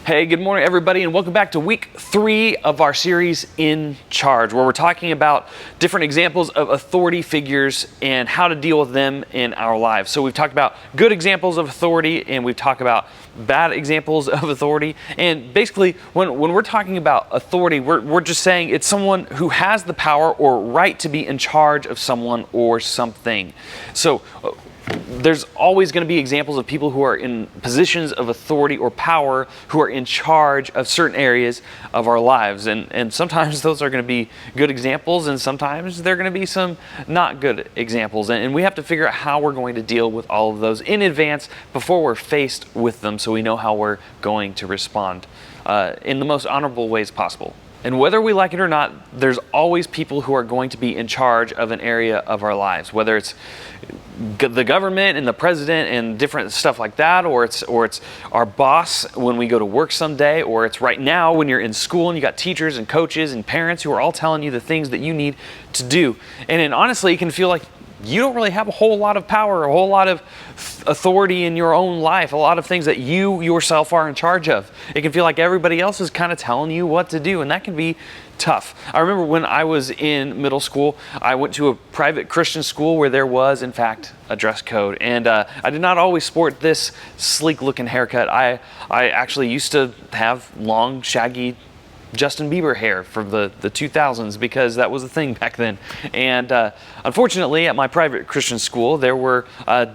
Hey, good morning, everybody, and welcome back to week 3 of our series, In Charge, where we're talking about different examples of authority figures and how to deal with them in our lives. So we've talked about good examples of authority, and we've talked about bad examples of authority. And basically, when we're talking about authority, we're just saying it's someone who has the power or right to be in charge of someone or something. So there's always going to be examples of people who are in positions of authority or power who are in charge of certain areas of our lives. And sometimes those are going to be good examples, and sometimes they're going to be some not good examples. And we have to figure out how we're going to deal with all of those in advance before we're faced with them, so we know how we're going to respond in the most honorable ways possible. And whether we like it or not, there's always people who are going to be in charge of an area of our lives, whether it's the government and the president and different stuff like that, or it's our boss when we go to work someday, or it's right now when you're in school and you got teachers and coaches and parents who are all telling you the things that you need to do. And then honestly, it can feel like you don't really have a whole lot of power, a whole lot of authority in your own life, a lot of things that you yourself are in charge of. It can feel like everybody else is kind of telling you what to do, and that can be tough. I remember when I was in middle school, I went to a private Christian school where there was, in fact, a dress code. And I did not always sport this sleek-looking haircut. I actually used to have long, shaggy Justin Bieber hair from the 2000s, because that was a thing back then. And unfortunately, at my private Christian school, there were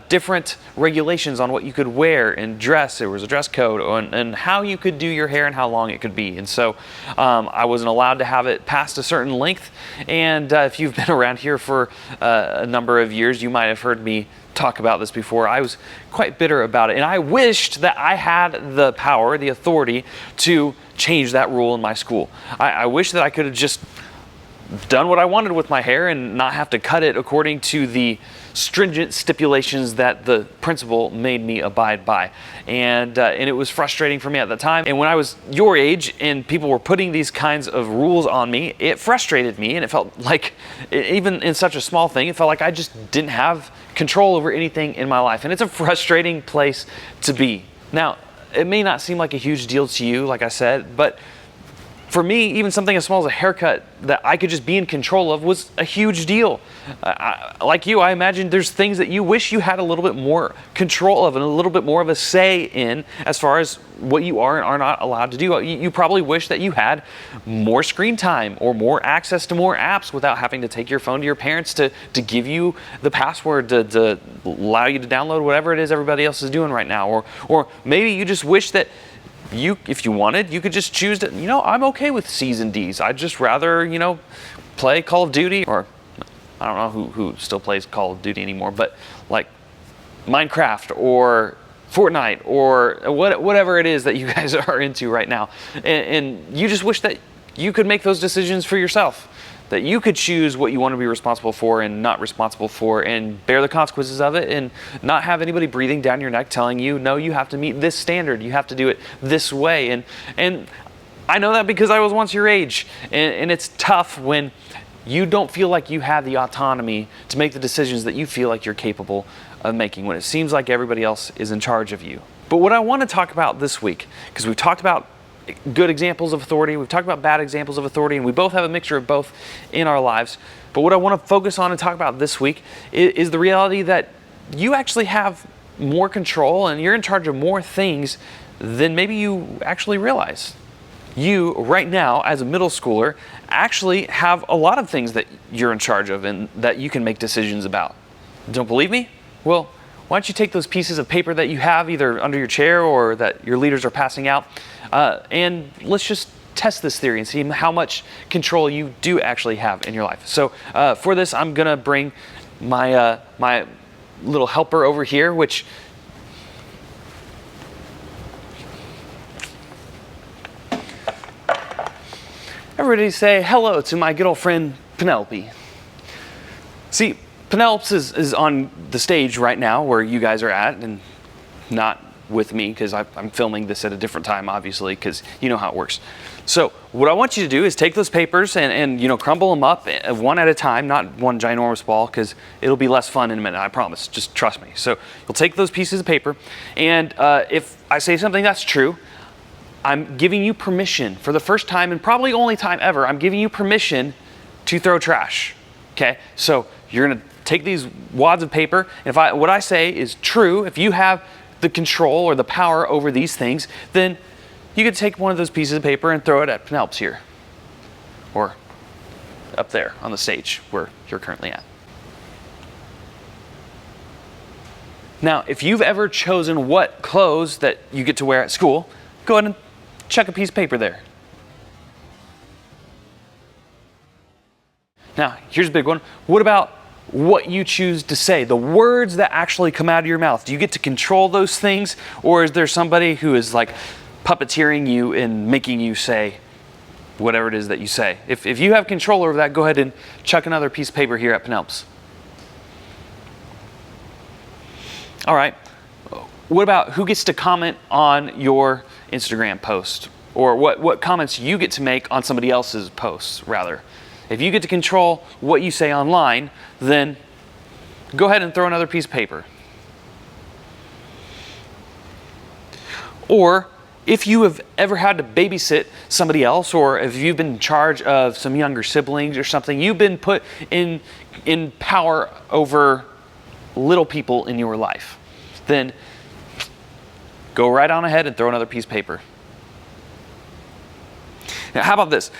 different regulations on what you could wear and dress. There was a dress code and how you could do your hair and how long it could be. And so I wasn't allowed to have it past a certain length. And if you've been around here for a number of years, you might have heard me talk about this before. I was quite bitter about it, and I wished that I had the power, the authority to change that rule in my school. I wish that I could have just done what I wanted with my hair and not have to cut it according to the stringent stipulations that the principal made me abide by. And it was frustrating for me at the time. And when I was your age and people were putting these kinds of rules on me, it frustrated me, and it felt like, even in such a small thing, it felt like I just didn't have control over anything in my life. And it's a frustrating place to be. Now, it may not seem like a huge deal to you, like I said, but for me, even something as small as a haircut that I could just be in control of was a huge deal. Like you, I imagine there's things that you wish you had a little bit more control of and a little bit more of a say in as far as what you are and are not allowed to do. You probably wish that you had more screen time or more access to more apps without having to take your phone to your parents to give you the password to allow you to download whatever it is everybody else is doing right now. Or maybe you just wish that if you wanted, you could just choose to, I'm okay with C's and D's. I'd just rather, play Call of Duty, or I don't know who still plays Call of Duty anymore, but like Minecraft or Fortnite or whatever it is that you guys are into right now. And you just wish that you could make those decisions for yourself, that you could choose what you want to be responsible for and not responsible for, and bear the consequences of it, and not have anybody breathing down your neck telling you, no, you have to meet this standard, you have to do it this way. And I know that because I was once your age, and it's tough when you don't feel like you have the autonomy to make the decisions that you feel like you're capable of making, when it seems like everybody else is in charge of you. But what I want to talk about this week, because we've talked about good examples of authority, we've talked about bad examples of authority, and we both have a mixture of both in our lives. But what I want to focus on and talk about this week is the reality that you actually have more control and you're in charge of more things than maybe you actually realize. You, right now, as a middle schooler, actually have a lot of things that you're in charge of and that you can make decisions about. Don't believe me? Well, why don't you take those pieces of paper that you have either under your chair or that your leaders are passing out, and let's just test this theory and see how much control you do actually have in your life. So for this, I'm going to bring my my little helper over here, which everybody say hello to my good old friend Penelope. See, Penelope is on the stage right now where you guys are at, and not with me, because I'm filming this at a different time, obviously, because you know how it works. So what I want you to do is take those papers and crumble them up one at a time, not one ginormous ball, because it'll be less fun in a minute, I promise. Just trust me. So you'll take those pieces of paper, and if I say something that's true, I'm giving you permission for the first time and probably only time ever. I'm giving you permission to throw trash. Okay, so you're going to take these wads of paper, and what I say is true, if you have the control or the power over these things, then you could take one of those pieces of paper and throw it at Penelope's here, or up there on the stage where you're currently at. Now, if you've ever chosen what clothes that you get to wear at school, go ahead and chuck a piece of paper there. Now, here's a big one. What about what you choose to say? The words that actually come out of your mouth. Do you get to control those things? Or is there somebody who is like puppeteering you and making you say whatever it is that you say? If you have control over that, go ahead and chuck another piece of paper here at Penelope's. All right. What about who gets to comment on your Instagram post? Or what comments you get to make on somebody else's posts, rather? If you get to control what you say online, then go ahead and throw another piece of paper. Or if you have ever had to babysit somebody else, or if you've been in charge of some younger siblings or something, you've been put in power over little people in your life, then go right on ahead and throw another piece of paper. Now, how about this?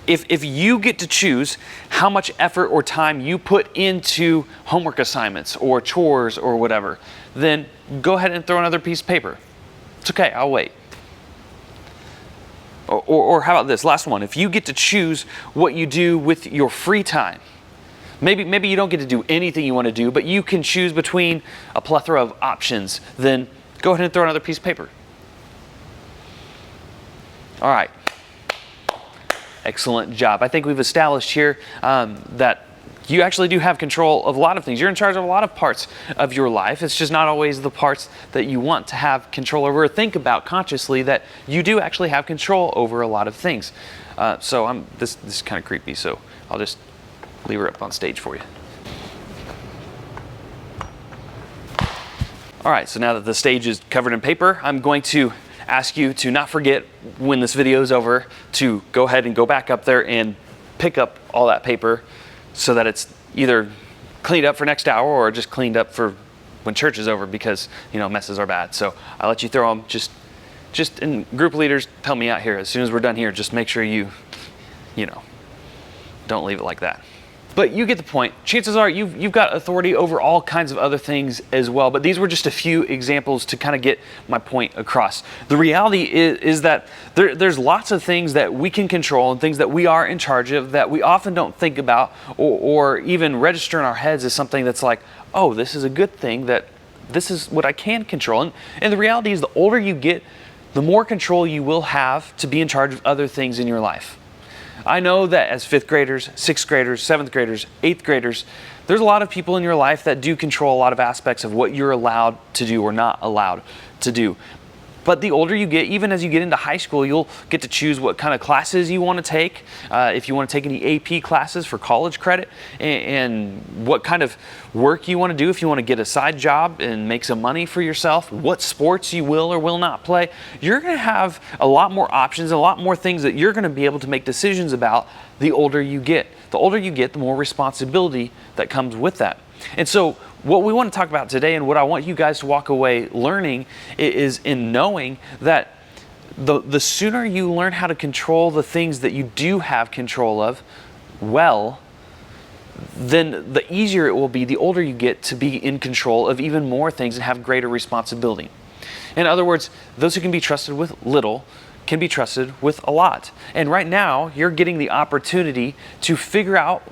If you get to choose how much effort or time you put into homework assignments or chores or whatever, then go ahead and throw another piece of paper. It's okay, I'll wait. Or how about this, last one? If you get to choose what you do with your free time, maybe you don't get to do anything you want to do, but you can choose between a plethora of options, then go ahead and throw another piece of paper. All right. Excellent job. I think we've established here that you actually do have control of a lot of things. You're in charge of a lot of parts of your life. It's just not always the parts that you want to have control over or think about consciously, that you do actually have control over a lot of things. This is kind of creepy, so I'll just leave her up on stage for you. All right, so now that the stage is covered in paper, I'm going to ask you to not forget when this video is over to go ahead and go back up there and pick up all that paper so that it's either cleaned up for next hour or just cleaned up for when church is over, because messes are bad. So I'll let you throw them. Just in group leaders, help me out here. As soon as we're done here, just make sure you don't leave it like that. But you get the point. Chances are you've got authority over all kinds of other things as well. But these were just a few examples to kind of get my point across. The reality is that there's lots of things that we can control and things that we are in charge of that we often don't think about or even register in our heads as something that's like, oh, this is a good thing, that this is what I can control. And the reality is the older you get, the more control you will have to be in charge of other things in your life. I know that as 5th graders, 6th graders, 7th graders, 8th graders, there's a lot of people in your life that do control a lot of aspects of what you're allowed to do or not allowed to do. But the older you get, even as you get into high school, you'll get to choose what kind of classes you want to take, if you want to take any AP classes for college credit, and what kind of work you want to do, if you want to get a side job and make some money for yourself, what sports you will or will not play. You're going to have a lot more options, a lot more things that you're going to be able to make decisions about the older you get. The older you get, the more responsibility that comes with that. And so what we want to talk about today, and what I want you guys to walk away learning, is in knowing that the sooner you learn how to control the things that you do have control of well, then the easier it will be the older you get to be in control of even more things and have greater responsibility. In other words, those who can be trusted with little can be trusted with a lot. And right now, you're getting the opportunity to figure out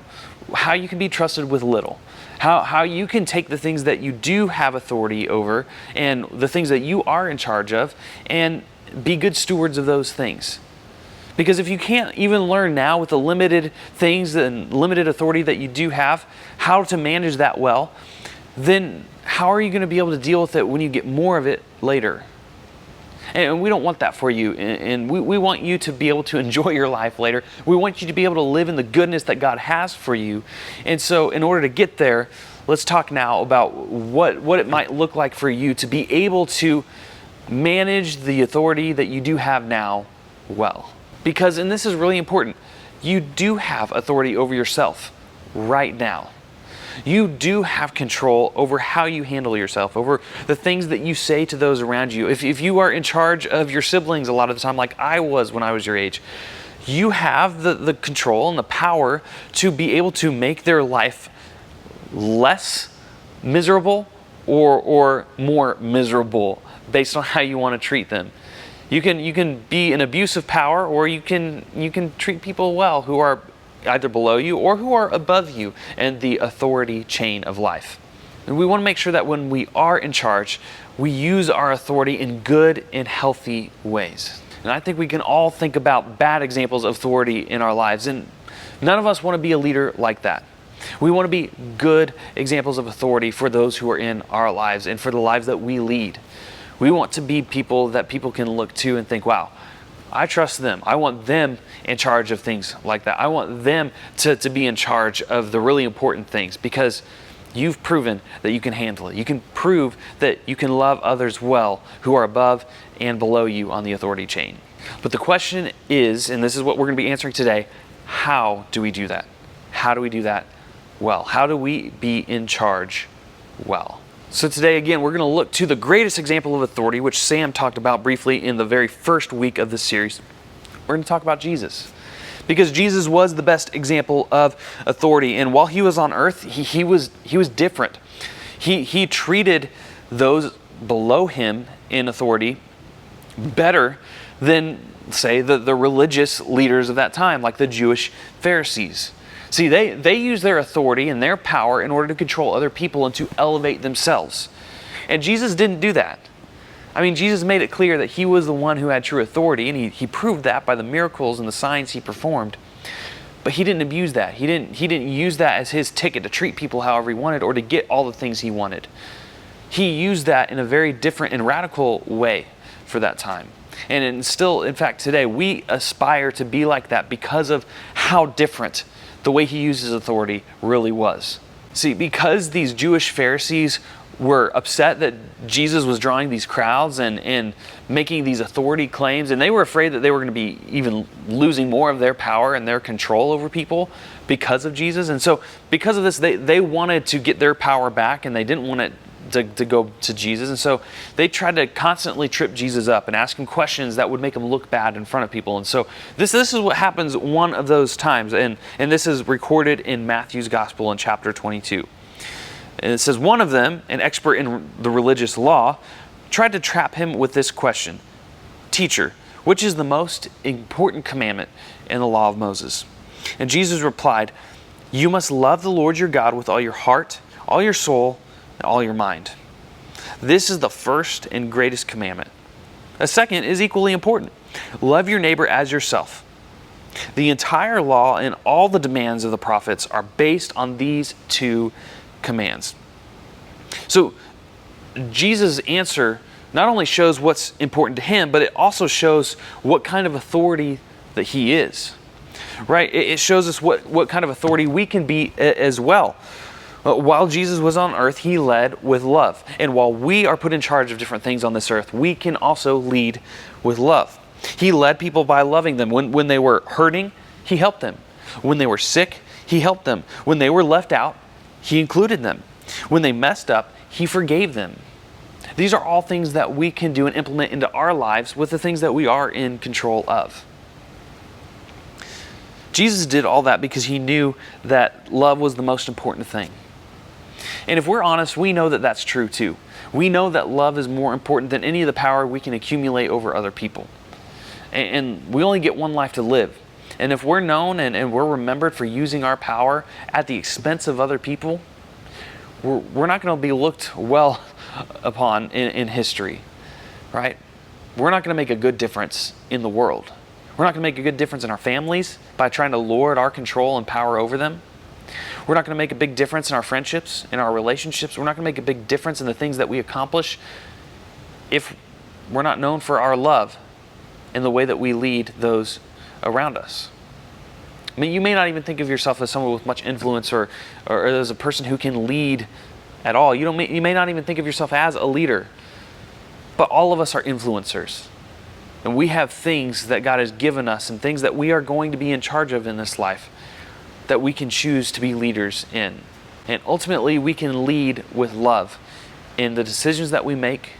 how you can be trusted with little. How you can take the things that you do have authority over and the things that you are in charge of and be good stewards of those things. Because if you can't even learn now with the limited things and limited authority that you do have, how to manage that well, then how are you going to be able to deal with it when you get more of it later? And we don't want that for you. And we want you to be able to enjoy your life later. We want you to be able to live in the goodness that God has for you. And so in order to get there, let's talk now about what it might look like for you to be able to manage the authority that you do have now well. Because, and this is really important, you do have authority over yourself right now. You do have control over how you handle yourself, over the things that you say to those around you. If you are in charge of your siblings a lot of the time, like I was when I was your age, you have the control and the power to be able to make their life less miserable or more miserable based on how you want to treat them. You can be an abuse of power, or you can treat people well who are either below you or who are above you in the authority chain of life. And we want to make sure that when we are in charge, we use our authority in good and healthy ways. And I think we can all think about bad examples of authority in our lives, and none of us want to be a leader like that. We want to be good examples of authority for those who are in our lives and for the lives that we lead. We want to be people that people can look to and think, wow, I trust them. I want them in charge of things like that. I want them to be in charge of the really important things, because you've proven that you can handle it. You can prove that you can love others well who are above and below you on the authority chain. But the question is, and this is what we're going to be answering today, how do we do that? How do we do that well? How do we be in charge well? So today, again, we're going to look to the greatest example of authority, which Sam talked about briefly in the very first week of this series. We're going to talk about Jesus, because Jesus was the best example of authority. And while he was on earth, he was different. He treated those below him in authority better than, say, the religious leaders of that time, like the Jewish Pharisees. See, they use their authority and their power in order to control other people and to elevate themselves. And Jesus didn't do that. I mean, Jesus made it clear that he was the one who had true authority, and he proved that by the miracles and the signs he performed. But he didn't abuse that. He didn't use that as his ticket to treat people however he wanted or to get all the things he wanted. He used that in a very different and radical way for that time. And still, in fact, today, we aspire to be like that because of how different the way he used his authority really was. See, because these Jewish Pharisees were upset that Jesus was drawing these crowds and making these authority claims, and they were afraid that they were going to be even losing more of their power and their control over people because of Jesus. And so because of this, they wanted to get their power back, and they didn't want it to go to Jesus. And so they tried to constantly trip Jesus up and ask him questions that would make him look bad in front of people. And so this is what happens one of those times. And this is recorded in Matthew's Gospel in chapter 22. And it says, one of them, an expert in the religious law, tried to trap him with this question: "Teacher, which is the most important commandment in the law of Moses?" And Jesus replied, "You must love the Lord your God with all your heart, all your soul, and all your mind. This is the first and greatest commandment. A second is equally important. Love your neighbor as yourself. The entire law and all the demands of the prophets are based on these two commands." So Jesus' answer not only shows what's important to him, but it also shows what kind of authority that he is. Right? It shows us what kind of authority we can be as well. While Jesus was on earth, he led with love. And while we are put in charge of different things on this earth, we can also lead with love. He led people by loving them. When they were hurting, he helped them. When they were sick, he helped them. When they were left out, he included them. When they messed up, he forgave them. These are all things that we can do and implement into our lives with the things that we are in control of. Jesus did all that because he knew that love was the most important thing. And if we're honest, we know that that's true too. We know that love is more important than any of the power we can accumulate over other people. And we only get one life to live. And if we're known and we're remembered for using our power at the expense of other people, we're not going to be looked well upon in history, right? We're not going to make a good difference in the world. We're not going to make a good difference in our families by trying to lord our control and power over them. We're not going to make a big difference in our friendships, in our relationships. We're not going to make a big difference in the things that we accomplish if we're not known for our love in the way that we lead those around us. I mean, you may not even think of yourself as someone with much influence or as a person who can lead at all. You may not even think of yourself as a leader. But all of us are influencers. And we have things that God has given us and things that we are going to be in charge of in this life that we can choose to be leaders in. And ultimately, we can lead with love in the decisions that we make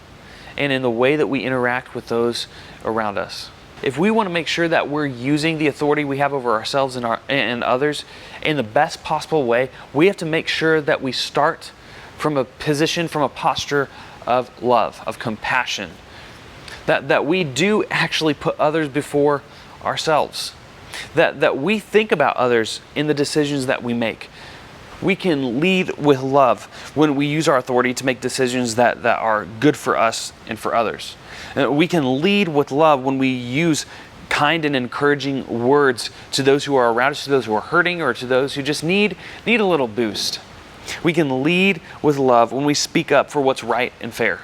and in the way that we interact with those around us. If we want to make sure that we're using the authority we have over ourselves and others in the best possible way, we have to make sure that we start from a position, from a posture of love, of compassion. That we do actually put others before ourselves. That we think about others in the decisions that we make. We can lead with love when we use our authority to make decisions that are good for us and for others. We can lead with love when we use kind and encouraging words to those who are around us, to those who are hurting, or to those who just need a little boost. We can lead with love when we speak up for what's right and fair.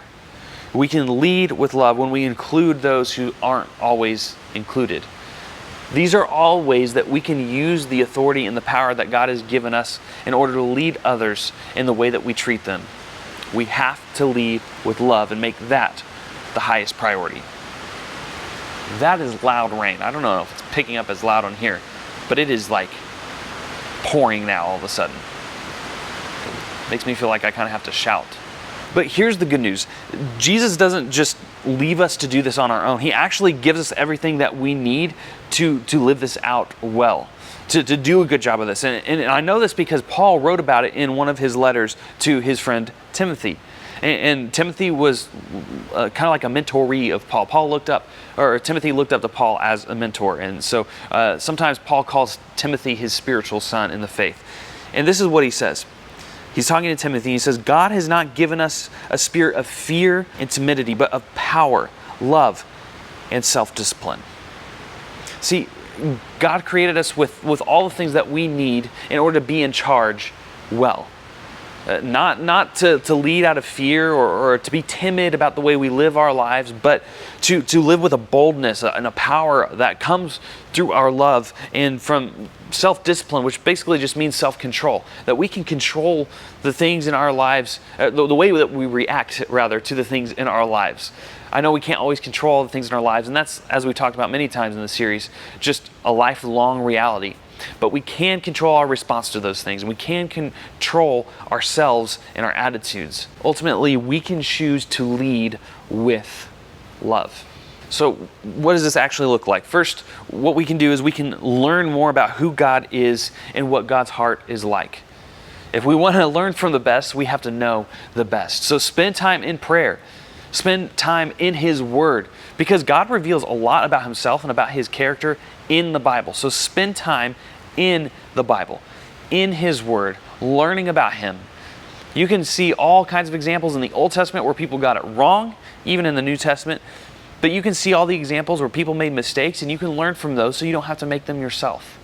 We can lead with love when we include those who aren't always included. These are all ways that we can use the authority and the power that God has given us in order to lead others in the way that we treat them. We have to lead with love and make that the highest priority. That is loud rain. I don't know if it's picking up as loud on here, but it is like pouring now all of a sudden. It makes me feel like I kind of have to shout. But here's the good news. Jesus doesn't just leave us to do this on our own. He actually gives us everything that we need to live this out well, to do a good job of this. And I know this because Paul wrote about it in one of his letters to his friend Timothy. And Timothy was kind of like a mentoree of Paul. Timothy looked up to Paul as a mentor. And so sometimes Paul calls Timothy his spiritual son in the faith. And this is what he says. He's talking to Timothy. He says, God has not given us a spirit of fear and timidity, but of power, love, and self-discipline. See, God created us with all the things that we need in order to be in charge well. Not to lead out of fear or to be timid about the way we live our lives, but to live with a boldness and a power that comes through our love and from self-discipline, which basically just means self-control. That we can control the things in our lives, the way that we react, rather, to the things in our lives. I know we can't always control all the things in our lives, and that's, as we talked about many times in the series, just a lifelong reality. But we can control our response to those things, and we can control ourselves and our attitudes. Ultimately, we can choose to lead with love. So what does this actually look like? First, what we can do is we can learn more about who God is and what God's heart is like. If we want to learn from the best, we have to know the best. So spend time in prayer. Spend time in His Word, because God reveals a lot about Himself and about His character in the Bible. So spend time in the Bible, in His Word, learning about Him. You can see all kinds of examples in the Old Testament where people got it wrong, even in the New Testament. But you can see all the examples where people made mistakes, and you can learn from those so you don't have to make them yourself.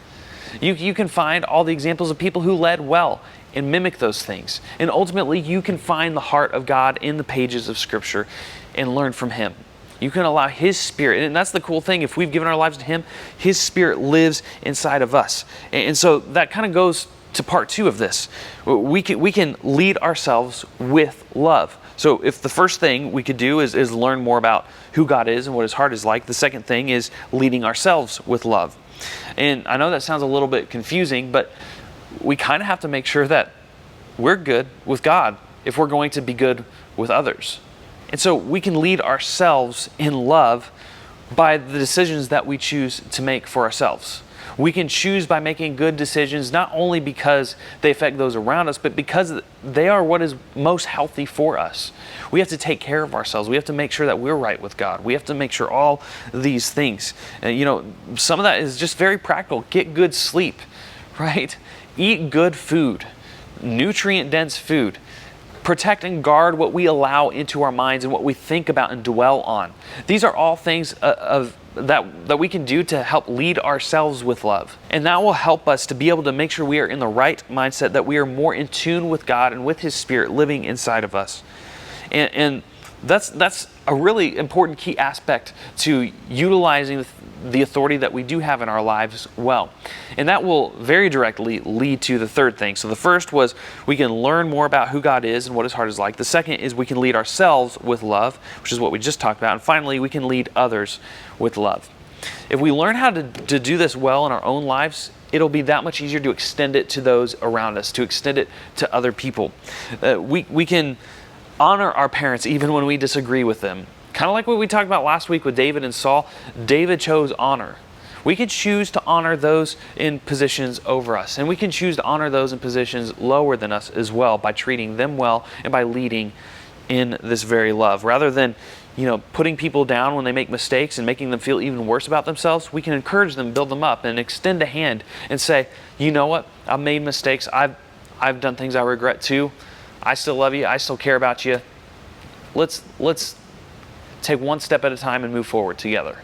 You can find all the examples of people who led well and mimic those things. And ultimately, you can find the heart of God in the pages of Scripture and learn from Him. You can allow His Spirit, and that's the cool thing. If we've given our lives to Him, His Spirit lives inside of us. And so that kind of goes to part 2 of this. We can lead ourselves with love. So if the first thing we could do is learn more about who God is and what His heart is like, the second thing is leading ourselves with love. And I know that sounds a little bit confusing, but we kind of have to make sure that we're good with God if we're going to be good with others. And so we can lead ourselves in love by the decisions that we choose to make for ourselves. We can choose by making good decisions, not only because they affect those around us, but because they are what is most healthy for us. We have to take care of ourselves. We have to make sure that we're right with God. We have to make sure all these things. Some of that is just very practical. Get good sleep, right? Eat good food, nutrient-dense food. Protect and guard what we allow into our minds and what we think about and dwell on. These are all things that we can do to help lead ourselves with love. And that will help us to be able to make sure we are in the right mindset, that we are more in tune with God and with His Spirit living inside of us. And That's a really important key aspect to utilizing the authority that we do have in our lives well. And that will very directly lead to the third thing. So the first was we can learn more about who God is and what his heart is like. The second is we can lead ourselves with love, which is what we just talked about. And finally, we can lead others with love. If we learn how to do this well in our own lives, it'll be that much easier to extend it to those around us, to extend it to other people. We can honor our parents even when we disagree with them. Kind of like what we talked about last week with David and Saul. David chose honor. We can choose to honor those in positions over us, and we can choose to honor those in positions lower than us as well by treating them well and by leading in this very love. Rather than putting people down when they make mistakes and making them feel even worse about themselves, we can encourage them, build them up, and extend a hand and say, you know what, I've made mistakes. I've done things I regret too. I still love you. I still care about you. Let's take one step at a time and move forward together.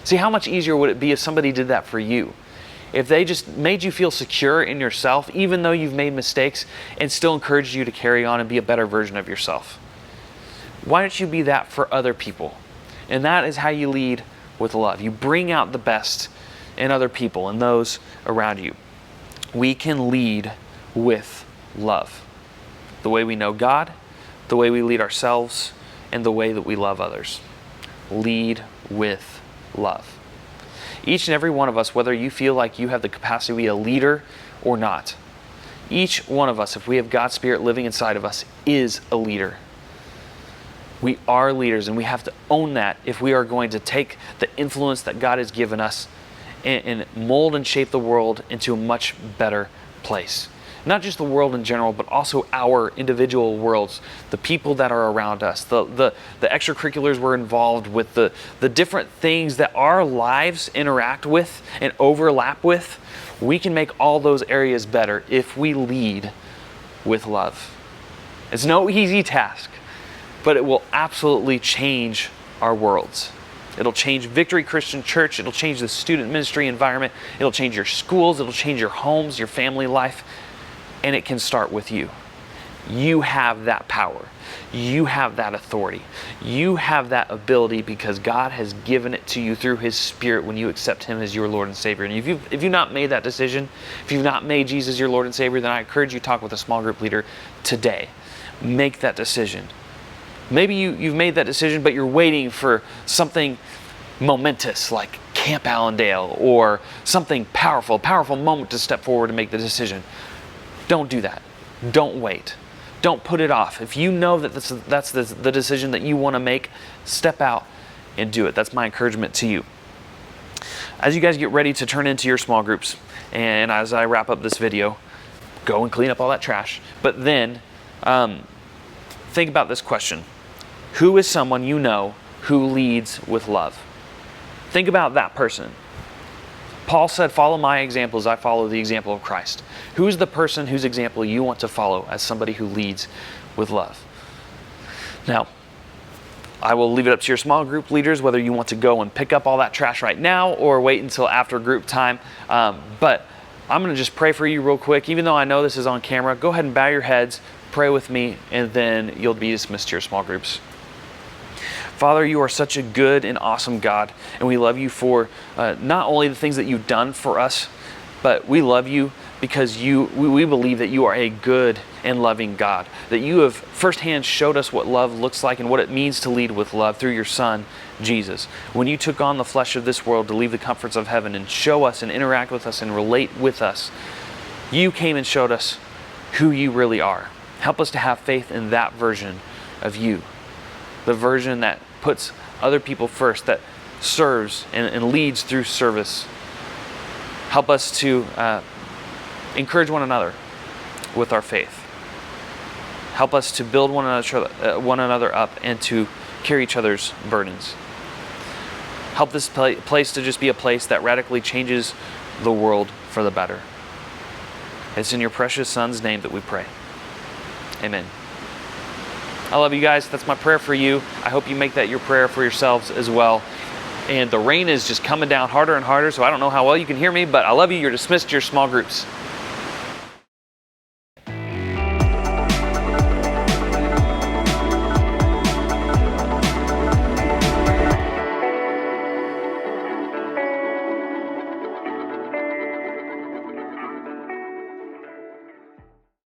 See, how much easier would it be if somebody did that for you? If they just made you feel secure in yourself, even though you've made mistakes, and still encouraged you to carry on and be a better version of yourself. Why don't you be that for other people? And that is how you lead with love. You bring out the best in other people and those around you. We can lead with love. The way we know God, the way we lead ourselves, and the way that we love others. Lead with love. Each and every one of us, whether you feel like you have the capacity to be a leader or not, each one of us, if we have God's Spirit living inside of us, is a leader. We are leaders, and we have to own that if we are going to take the influence that God has given us and mold and shape the world into a much better place. Not just the world in general, but also our individual worlds, the people that are around us, the extracurriculars we're involved with, the different things that our lives interact with and overlap with. We can make all those areas better if we lead with love. It's no easy task, but it will absolutely change our worlds. It'll change Victory Christian Church. It'll change the student ministry environment. It'll change your schools. It'll change your homes, your family life. And it can start with you. You have that power. You have that authority. You have that ability because God has given it to you through His Spirit when you accept Him as your Lord and Savior. And if you've not made that decision, if you've not made Jesus your Lord and Savior, then I encourage you to talk with a small group leader today. Make that decision. Maybe you've made that decision, but you're waiting for something momentous like Camp Allendale or something powerful moment to step forward and make the decision. Don't do that. Don't wait. Don't put it off. If you know that that's the decision that you want to make, step out and do it. That's my encouragement to you. As you guys get ready to turn into your small groups, and as I wrap up this video, go and clean up all that trash. But then think about this question. Who is someone you know who leads with love? Think about that person. Paul said, follow my example as I follow the example of Christ. Who's the person whose example you want to follow as somebody who leads with love? Now, I will leave it up to your small group leaders whether you want to go and pick up all that trash right now or wait until after group time. But I'm going to just pray for you real quick. Even though I know this is on camera, go ahead and bow your heads, pray with me, and then you'll be dismissed to your small groups. Father, you are such a good and awesome God, and we love you for not only the things that you've done for us, but we love you because we believe that you are a good and loving God, that you have firsthand showed us what love looks like and what it means to lead with love through your Son, Jesus. When you took on the flesh of this world to leave the comforts of heaven and show us and interact with us and relate with us, you came and showed us who you really are. Help us to have faith in that version of you, the version that puts other people first, that serves and leads through service. Help us to encourage one another with our faith. Help us to build one another up and to carry each other's burdens. Help this place to just be a place that radically changes the world for the better. It's in your precious Son's name that we pray. Amen. I love you guys. That's my prayer for you. I hope you make that your prayer for yourselves as well. And the rain is just coming down harder and harder, so I don't know how well you can hear me, but I love you. You're dismissed to your small groups.